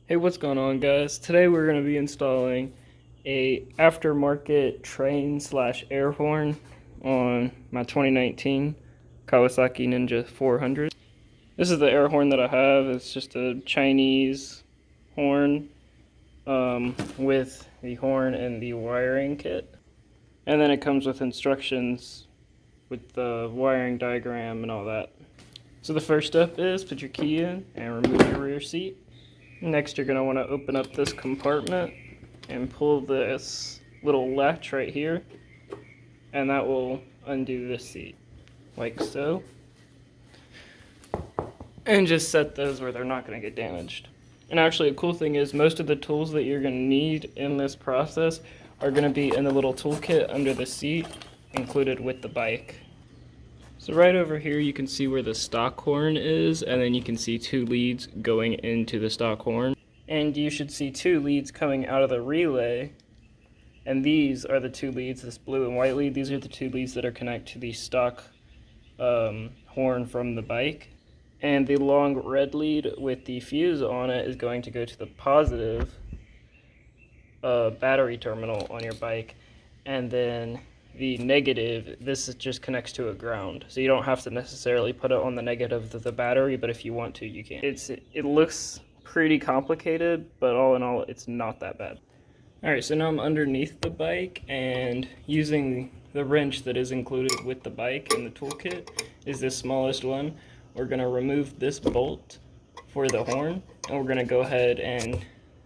Hey, what's going on, guys? Today we're going to be installing a aftermarket train slash air horn on my 2019 Kawasaki Ninja 400. This is the air horn that I have. It's just a Chinese horn with the horn and the wiring kit. And then it comes with instructions with the wiring diagram and all that. So the first step is put your key in and remove your rear seat. Next, you're going to want to open up this compartment and pull this little latch right here, and that will undo this seat, like so. And just set those where they're not going to get damaged. And actually, a cool thing is most of the tools that you're going to need in this process are going to be in the little toolkit under the seat, included with the bike. So right over here you can see where the stock horn is, and then you can see two leads going into the stock horn. And you should see two leads coming out of the relay, and these are the two leads, this blue and white lead. These are the two leads that are connected to the stock horn from the bike. And the long red lead with the fuse on it is going to go to the positive battery terminal on your bike, and then the negative, this just connects to a ground, so you don't have to necessarily put it on the negative of the battery, but if you want to, you can. It looks pretty complicated, but all in all, it's not that bad. Alright, so now I'm underneath the bike, and using the wrench that is included with the bike in the toolkit is the smallest one. We're going to remove this bolt for the horn, and we're going to go ahead and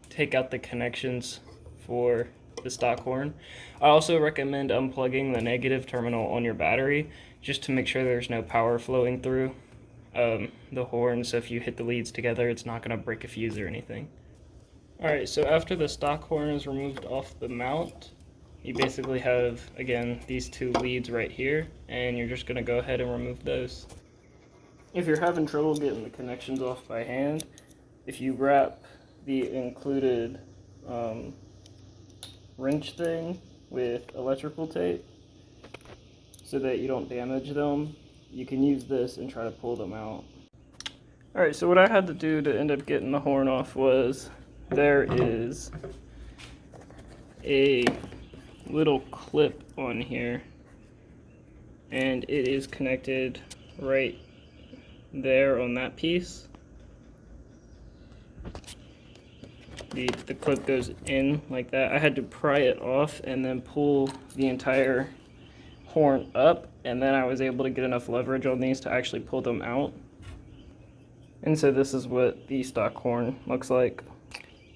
take out the connections for the stock horn. I also recommend unplugging the negative terminal on your battery just to make sure there's no power flowing through the horn, so if you hit the leads together it's not going to break a fuse or anything. Alright, so after the stock horn is removed off the mount, you basically have, again, these two leads right here, and you're just going to go ahead and remove those. If you're having trouble getting the connections off by hand, if you wrap the included wrench thing with electrical tape so that you don't damage them, you can use this and try to pull them out. Alright, so what I had to do to end up getting the horn off was there is a little clip on here, and it is connected right there on that piece. The clip goes in like that. I had to pry it off and then pull the entire horn up, and then I was able to get enough leverage on these to actually pull them out. And so this is what the stock horn looks like.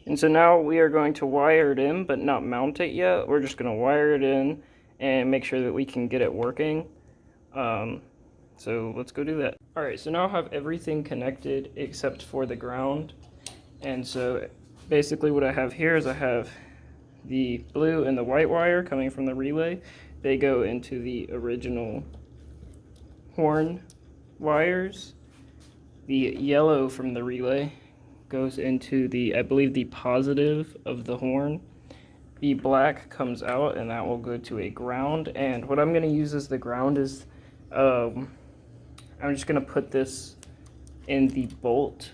And so now we are going to wire it in, but not mount it yet. We're just going to wire it in and make sure that we can get it working. So let's go do that. Alright, so now I have everything connected except for the ground. And so basically what I have here is I have the blue and the white wire coming from the relay. They go into the original horn wires. The yellow from the relay goes into the, I believe, the positive of the horn. The black comes out, and that will go to a ground. And what I'm going to use as the ground is, I'm just going to put this in the bolt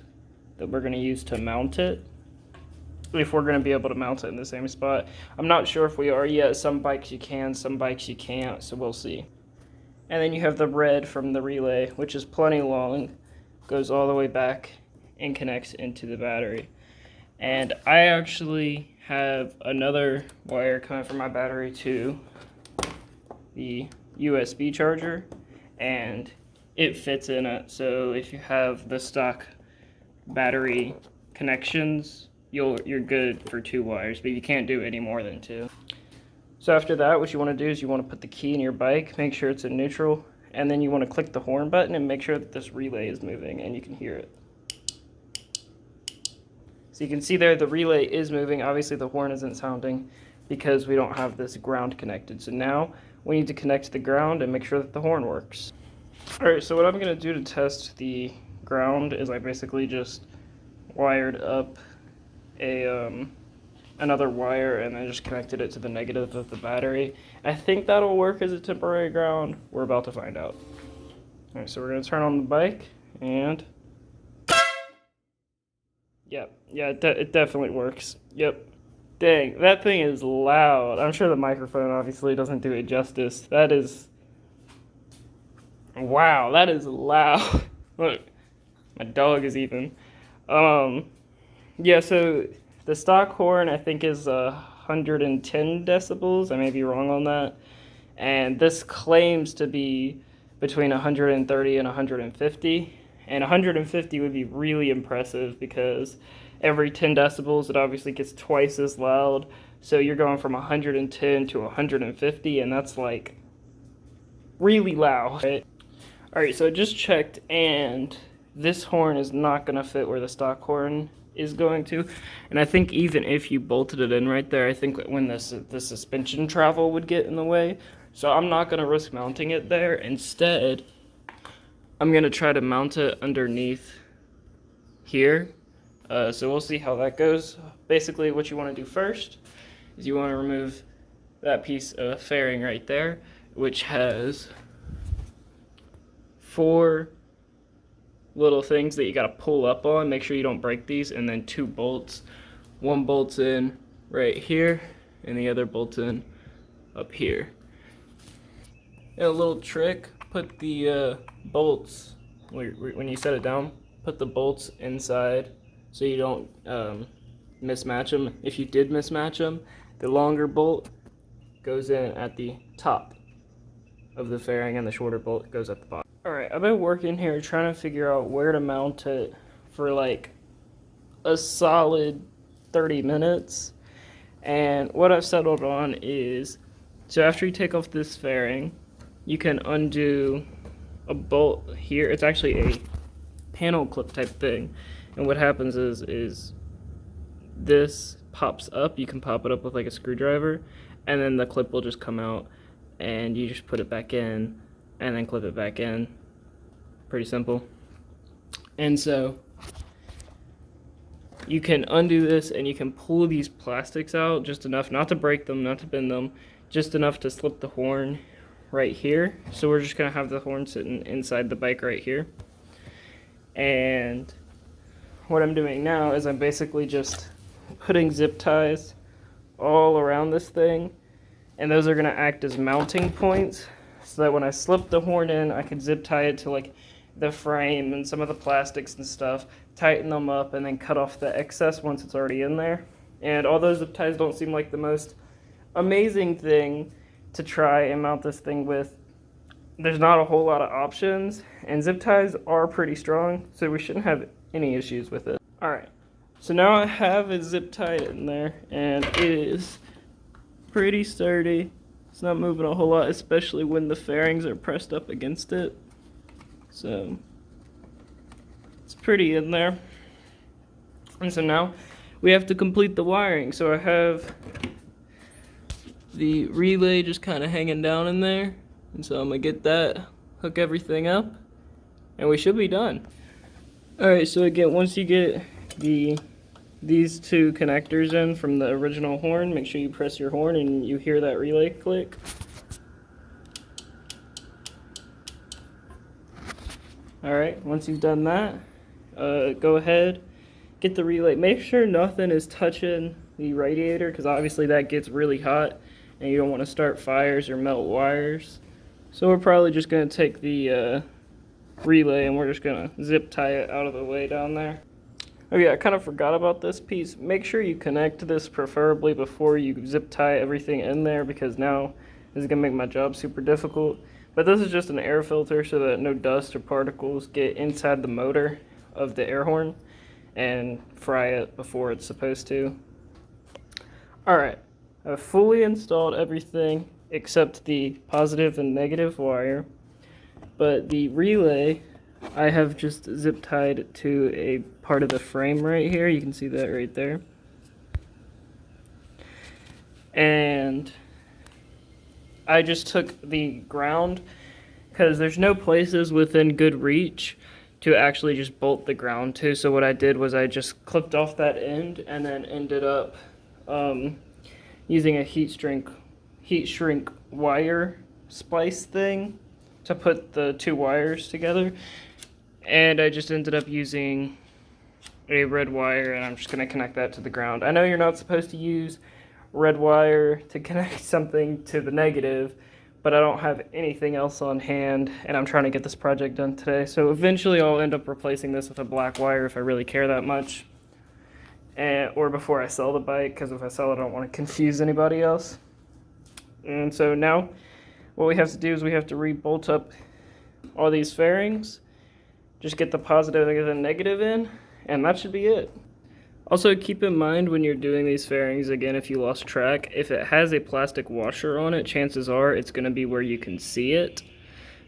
that we're going to use to mount it, if we're going to be able to mount it in the same spot. I'm not sure if we are yet. Some bikes you can, some bikes you can't, so we'll see. And then you have the red from the relay, which is plenty long, goes all the way back and connects into the battery. And I actually have another wire coming from my battery to the USB charger, and it fits in it. So if you have the stock battery connections, you're good for 2 wires, but you can't do any more than 2. So after that, what you want to do is you want to put the key in your bike, make sure it's in neutral, and then you want to click the horn button and make sure that this relay is moving and you can hear it. So you can see there the relay is moving. Obviously the horn isn't sounding because we don't have this ground connected. So now we need to connect the ground and make sure that the horn works. Alright, so what I'm going to do to test the ground is I basically just wired up another wire and then just connected it to the negative of the battery. I think that'll work as a temporary ground. We're about to find out. Alright, so we're going to turn on the bike, and yep, Yeah, it definitely works. Yep. Dang, that thing is loud. I'm sure the microphone obviously doesn't do it justice. That is, wow, that is loud. Look, my dog is even. Um, yeah, so the stock horn I think is 110 decibels. I may be wrong on that. And this claims to be between 130 and 150. And 150 would be really impressive because every 10 decibels it obviously gets twice as loud. So you're going from 110 to 150, and that's like really loud. Right? All right, so I just checked, and this horn is not going to fit where the stock horn is going to. And I think even if you bolted it in right there, I think when the suspension travel would get in the way. So I'm not going to risk mounting it there. Instead, I'm going to try to mount it underneath here. So we'll see how that goes. Basically, what you want to do first is you want to remove that piece of fairing right there, which has 4 little things that you got to pull up on. Make sure you don't break these, and then 2 bolts. One bolts in right here, and the other bolts in up here. And a little trick, put the bolts, when you set it down, put the bolts inside so you don't mismatch them. If you did mismatch them, the longer bolt goes in at the top of the fairing and the shorter bolt goes at the bottom. Alright, I've been working here trying to figure out where to mount it for like a solid 30 minutes. And what I've settled on is, so after you take off this fairing, you can undo a bolt here. It's actually a panel clip type thing. And what happens is this pops up. You can pop it up with like a screwdriver, and then the clip will just come out, and you just put it back in and then clip it back in. Pretty simple. And so you can undo this, and you can pull these plastics out just enough, not to break them, not to bend them, just enough to slip the horn right here. So we're just gonna have the horn sitting inside the bike right here. And what I'm doing now is I'm basically just putting zip ties all around this thing, and those are gonna act as mounting points so that when I slip the horn in, I can zip tie it to like the frame and some of the plastics and stuff, tighten them up, and then cut off the excess once it's already in there. And although zip ties don't seem like the most amazing thing to try and mount this thing with, there's not a whole lot of options, and zip ties are pretty strong, so we shouldn't have any issues with it. Alright, so now I have it zip tied in there, and it is pretty sturdy. It's not moving a whole lot, especially when the fairings are pressed up against it. So it's pretty in there. And so now we have to complete the wiring. So I have the relay just kind of hanging down in there. And so I'm gonna get that, hook everything up, and we should be done. Alright, so again, once you get these 2 connectors in from the original horn, make sure you press your horn and you hear that relay click. Alright, once you've done that, go ahead, get the relay. Make sure nothing is touching the radiator, because obviously that gets really hot and you don't want to start fires or melt wires. So we're probably just going to take the relay and we're just going to zip tie it out of the way down there. Oh yeah, I kind of forgot about this piece. Make sure you connect this preferably before you zip tie everything in there, because now this is going to make my job super difficult. But this is just an air filter so that no dust or particles get inside the motor of the air horn and fry it before it's supposed to. Alright, I've fully installed everything except the positive and negative wire, but the relay I have just zip tied to a part of the frame right here. You can see that right there. And I just took the ground, because there's no places within good reach to actually just bolt the ground to. So what I did was I just clipped off that end and then ended up using a heat shrink wire splice thing to put the 2 wires together. And I just ended up using a red wire, and I'm just going to connect that to the ground. I know you're not supposed to use red wire to connect something to the negative, but I don't have anything else on hand, and I'm trying to get this project done today. So eventually I'll end up replacing this with a black wire if I really care that much, or before I sell the bike, because if I sell it, I don't want to confuse anybody else. And so now what we have to do is we have to re-bolt up all these fairings, just get the positive and negative in, and that should be it. Also, keep in mind when you're doing these fairings, again, if you lost track, if it has a plastic washer on it, chances are it's going to be where you can see it.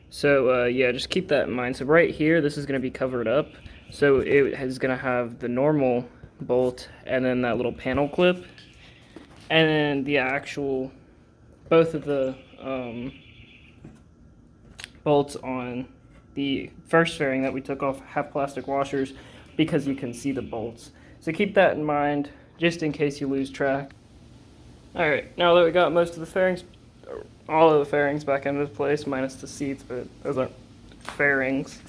So yeah, just keep that in mind. So right here, this is going to be covered up. So it is going to have the normal bolt and then that little panel clip. And then the actual, both of the bolts on the first fairing that we took off have plastic washers because you can see the bolts. So keep that in mind, just in case you lose track. Alright, now that we got most of the fairings, all of the fairings back into place, minus the seats, but those aren't fairings.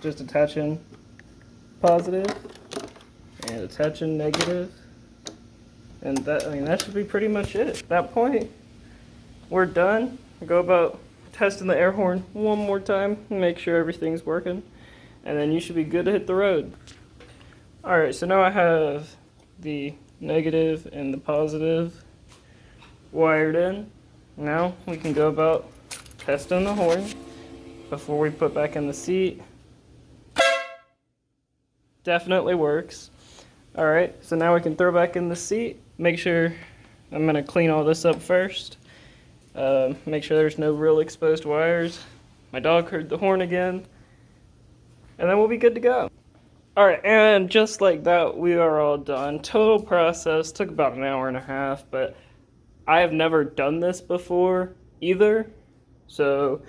Just attaching positive and attaching negative. And that, I mean, that should be pretty much it. At that point, we're done. We go about testing the air horn one more time and make sure everything's working. And then you should be good to hit the road. Alright, so now I have the negative and the positive wired in. Now we can go about testing the horn before we put back in the seat. Definitely works. Alright, so now we can throw back in the seat. Make sure, I'm going to clean all this up first. Make sure there's no real exposed wires. My dog heard the horn again. And then we'll be good to go. Alright, and just like that, we are all done. Total process took about an hour and a half, but I have never done this before either. So,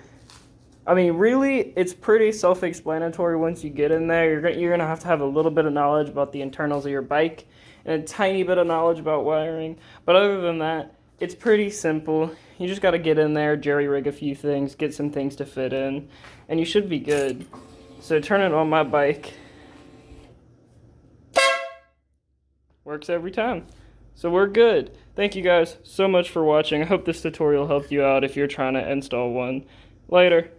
I mean, really, it's pretty self-explanatory once you get in there. You're going to have a little bit of knowledge about the internals of your bike and a tiny bit of knowledge about wiring. But other than that, it's pretty simple. You just got to get in there, jerry-rig a few things, get some things to fit in, and you should be good. So turn it on my bike. Works every time. So we're good. Thank you guys so much for watching. I hope this tutorial helped you out if you're trying to install one. Later.